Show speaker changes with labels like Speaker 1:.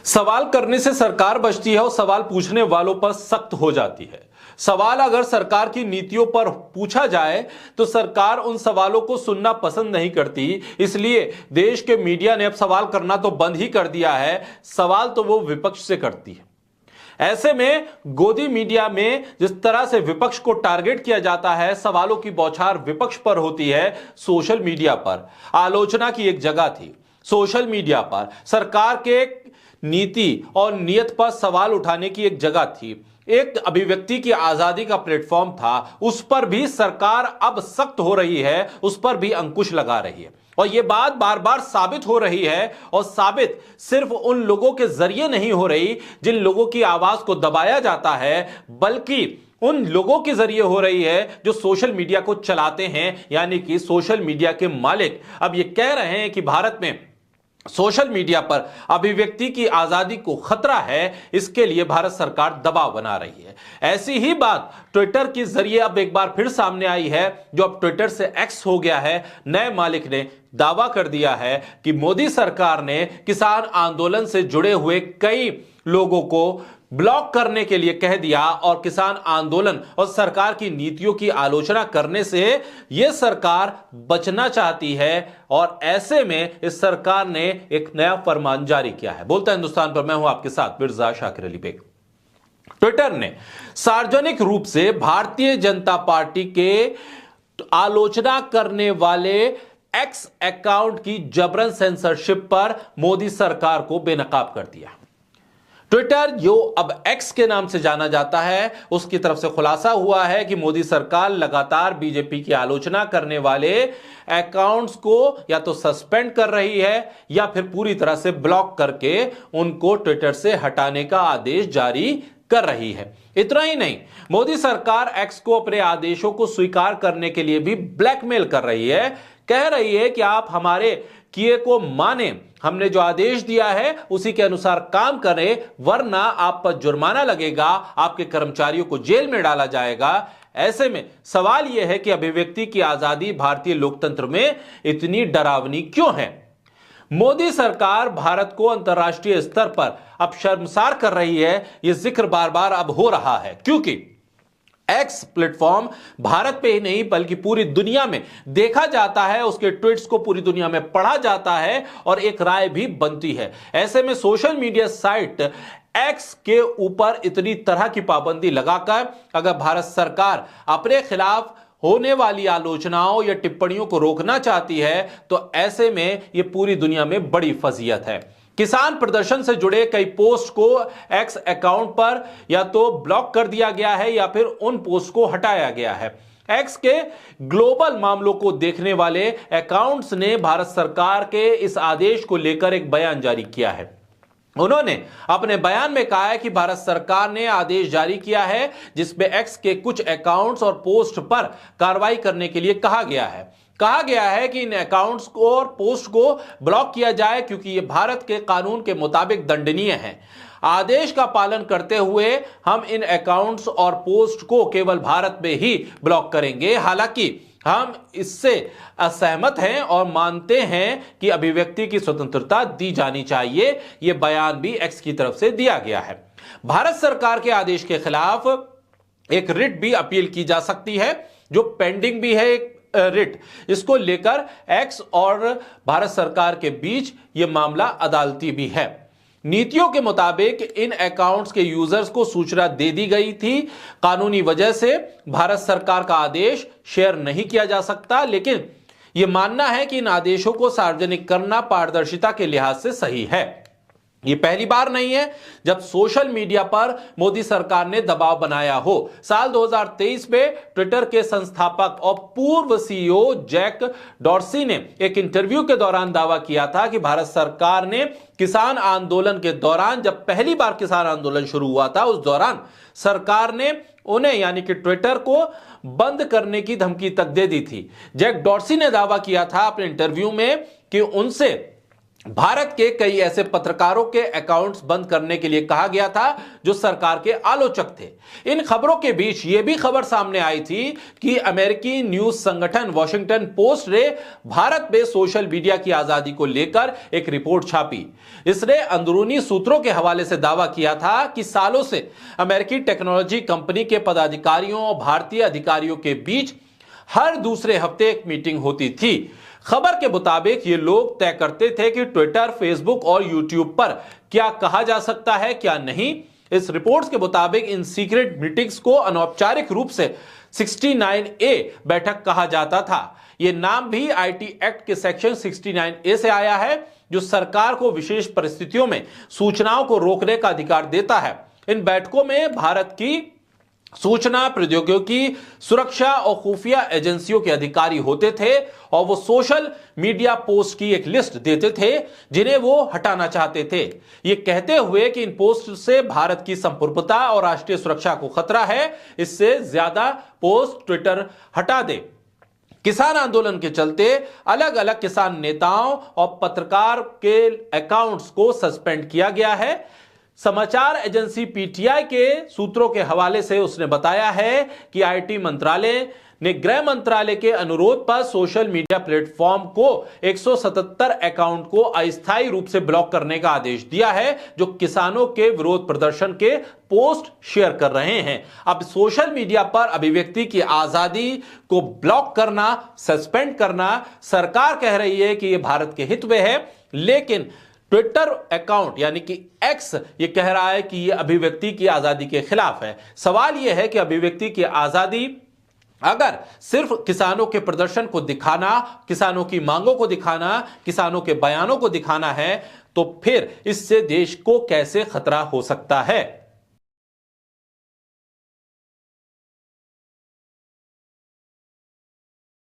Speaker 1: सवाल करने से सरकार बचती है और सवाल पूछने वालों पर सख्त हो जाती है। सवाल अगर सरकार की नीतियों पर पूछा जाए तो सरकार उन सवालों को सुनना पसंद नहीं करती। इसलिए देश के मीडिया ने अब सवाल करना तो बंद ही कर दिया है, सवाल तो वो विपक्ष से करती है। ऐसे में गोदी मीडिया में जिस तरह से विपक्ष को टारगेट किया जाता है, सवालों की बौछार विपक्ष पर होती है। सोशल मीडिया पर आलोचना की एक जगह थी। सोशल मीडिया पर सरकार के नीति और नियत पर सवाल उठाने की एक जगह थी। एक अभिव्यक्ति की आजादी का प्लेटफॉर्म था। उस पर भी सरकार अब सख्त हो रही है, उस पर भी अंकुश लगा रही है। और यह बात बार बार साबित हो रही है, और साबित सिर्फ उन लोगों के जरिए नहीं हो रही जिन लोगों की आवाज को दबाया जाता है, बल्कि उन लोगों के जरिए हो रही है जो सोशल मीडिया को चलाते हैं। यानी कि सोशल मीडिया के मालिक अब यह कह रहे हैं कि भारत में सोशल मीडिया पर अभिव्यक्ति की आजादी को खतरा है। इसके लिए भारत सरकार दबाव बना रही है। ऐसी ही बात ट्विटर के जरिए अब एक बार फिर सामने आई है, जो अब ट्विटर से एक्स हो गया है। नए मालिक ने दावा कर दिया है कि मोदी सरकार ने किसान आंदोलन से जुड़े हुए कई लोगों को ब्लॉक करने के लिए कह दिया, और किसान आंदोलन और सरकार की नीतियों की आलोचना करने से यह सरकार बचना चाहती है। और ऐसे में इस सरकार ने एक नया फरमान जारी किया है। बोलता हिंदुस्तान पर मैं हूं आपके साथ मिर्जा शाकिर अली बेग। ट्विटर ने सार्वजनिक रूप से भारतीय जनता पार्टी के आलोचना करने वाले एक्स अकाउंट की जबरन सेंसरशिप पर मोदी सरकार को बेनकाब कर दिया। ट्विटर, जो अब एक्स के नाम से जाना जाता है, उसकी तरफ से खुलासा हुआ है कि मोदी सरकार लगातार बीजेपी की आलोचना करने वाले अकाउंट्स को या तो सस्पेंड कर रही है या फिर पूरी तरह से ब्लॉक करके उनको ट्विटर से हटाने का आदेश जारी कर रही है। इतना ही नहीं, मोदी सरकार एक्स को अपने आदेशों को स्वीकार करने के लिए भी ब्लैकमेल कर रही है। कह रही है कि आप हमारे किए को माने, हमने जो आदेश दिया है उसी के अनुसार काम करें, वरना आप पर जुर्माना लगेगा, आपके कर्मचारियों को जेल में डाला जाएगा। ऐसे में सवाल यह है कि अभिव्यक्ति की आजादी भारतीय लोकतंत्र में इतनी डरावनी क्यों है? मोदी सरकार भारत को अंतर्राष्ट्रीय स्तर पर अब शर्मसार कर रही है। यह जिक्र बार बार अब हो रहा है, क्योंकि एक्स प्लेटफॉर्म भारत पे ही नहीं बल्कि पूरी दुनिया में देखा जाता है, उसके ट्वीट्स को पूरी दुनिया में पढ़ा जाता है और एक राय भी बनती है। ऐसे में सोशल मीडिया साइट एक्स के ऊपर इतनी तरह की पाबंदी लगाकर अगर भारत सरकार अपने खिलाफ होने वाली आलोचनाओं या टिप्पणियों को रोकना चाहती है, तो ऐसे में यह पूरी दुनिया में बड़ी फजीयत है। किसान प्रदर्शन से जुड़े कई पोस्ट को एक्स अकाउंट पर या तो ब्लॉक कर दिया गया है या फिर उन पोस्ट को हटाया गया है। एक्स के ग्लोबल मामलों को देखने वाले अकाउंट्स ने भारत सरकार के इस आदेश को लेकर एक बयान जारी किया है। उन्होंने अपने बयान में कहा है कि भारत सरकार ने आदेश जारी किया है जिसमें एक्स के कुछ अकाउंट्स और पोस्ट पर कार्रवाई करने के लिए कहा गया है। कहा गया है कि इन अकाउंट्स को और पोस्ट को ब्लॉक किया जाए, क्योंकि ये भारत के कानून के मुताबिक दंडनीय है। आदेश का पालन करते हुए हम इन अकाउंट्स और पोस्ट को केवल भारत में ही ब्लॉक करेंगे। हालांकि हम इससे असहमत हैं और मानते हैं कि अभिव्यक्ति की स्वतंत्रता दी जानी चाहिए। यह बयान भी एक्स की तरफ से दिया गया है। भारत सरकार के आदेश के खिलाफ एक रिट भी अपील की जा सकती है, जो पेंडिंग भी है। एक रिट, इसको लेकर एक्स और भारत सरकार के बीच यह मामला अदालती भी है। नीतियों के मुताबिक इन अकाउंट्स के यूजर्स को सूचना दे दी गई थी। कानूनी वजह से भारत सरकार का आदेश शेयर नहीं किया जा सकता, लेकिन यह मानना है कि इन आदेशों को सार्वजनिक करना पारदर्शिता के लिहाज से सही है। यह पहली बार नहीं है जब सोशल मीडिया पर मोदी सरकार ने दबाव बनाया हो। साल 2023 में ट्विटर के संस्थापक और पूर्व सीईओ जैक डॉर्सी ने एक इंटरव्यू के दौरान दावा किया था कि भारत सरकार ने किसान आंदोलन के दौरान, जब पहली बार किसान आंदोलन शुरू हुआ था, उस दौरान सरकार ने उन्हें यानी कि ट्विटर को बंद करने की धमकी तक दे दी थी। जैक डॉर्सी ने दावा किया था अपने इंटरव्यू में कि उनसे भारत के कई ऐसे पत्रकारों के अकाउंट्स बंद करने के लिए कहा गया था जो सरकार के आलोचक थे। इन खबरों के बीच यह भी खबर सामने आई थी कि अमेरिकी न्यूज संगठन वॉशिंगटन पोस्ट ने भारत में सोशल मीडिया की आजादी को लेकर एक रिपोर्ट छापी। इसने अंदरूनी सूत्रों के हवाले से दावा किया था कि सालों से अमेरिकी टेक्नोलॉजी कंपनी के पदाधिकारियों और भारतीय अधिकारियों के बीच हर दूसरे हफ्ते एक मीटिंग होती थी। खबर के मुताबिक ये लोग तय करते थे कि ट्विटर, फेसबुक और यूट्यूब पर क्या कहा जा सकता है, क्या नहीं। इस रिपोर्ट्स के मुताबिक इन सीक्रेट मीटिंग्स को अनौपचारिक रूप से 69A बैठक कहा जाता था। यह नाम भी आईटी एक्ट के सेक्शन 69A से आया है, जो सरकार को विशेष परिस्थितियों में सूचनाओं को रोकने का अधिकार देता है। इन बैठकों में भारत की सूचना प्रौद्योगिकी, सुरक्षा और खुफिया एजेंसियों के अधिकारी होते थे और वो सोशल मीडिया पोस्ट की एक लिस्ट देते थे जिन्हें वो हटाना चाहते थे, ये कहते हुए कि इन पोस्ट से भारत की संप्रभुता और राष्ट्रीय सुरक्षा को खतरा है, इससे ज्यादा पोस्ट ट्विटर हटा दे। किसान आंदोलन के चलते अलग अलग किसान नेताओं और पत्रकार के अकाउंट्स को सस्पेंड किया गया है। समाचार एजेंसी पीटीआई के सूत्रों के हवाले से उसने बताया है कि आईटी मंत्रालय ने गृह मंत्रालय के अनुरोध पर सोशल मीडिया प्लेटफॉर्म को 177 अकाउंट को अस्थायी रूप से ब्लॉक करने का आदेश दिया है, जो किसानों के विरोध प्रदर्शन के पोस्ट शेयर कर रहे हैं। अब सोशल मीडिया पर अभिव्यक्ति की आजादी को ब्लॉक करना, सस्पेंड करना, सरकार कह रही है कि यह भारत के हित में है, लेकिन ट्विटर अकाउंट यानी कि एक्स ये कह रहा है कि यह अभिव्यक्ति की आजादी के खिलाफ है। सवाल यह है कि अभिव्यक्ति की आजादी अगर सिर्फ किसानों के प्रदर्शन को दिखाना, किसानों की मांगों को दिखाना, किसानों के बयानों को दिखाना है, तो फिर इससे देश को कैसे खतरा हो सकता है।